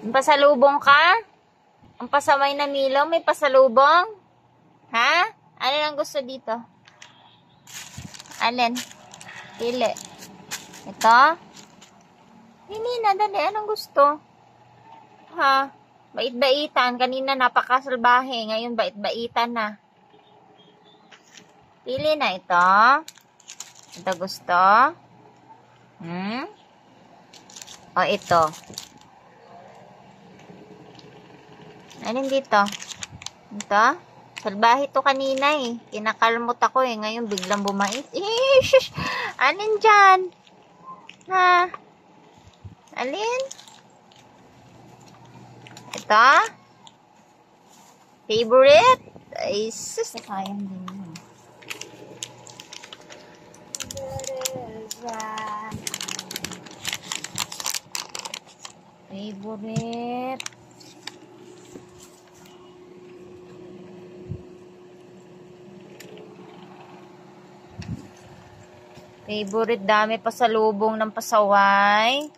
May pasalubong ka? Ang pasaway na Milo, may pasalubong? Ha? Alin ang gusto dito? Alin? Pili. Ito? Hindi na, dali. Anong gusto? Ha? Bait-baitan. Kanina napakasalbahe. Ngayon bait-baitan na. Pili na ito. Ito gusto? O ito. Alin dito? Ito? Salbahe to kanina eh. Kinakalmot ako eh. Ngayon biglang bumait. Shush! Alin dyan? Ha? Alin? Ito? Favorite? Ay, sus. Sayang din yun. Favorite. Favorite, dami pasalubong ng pasaway.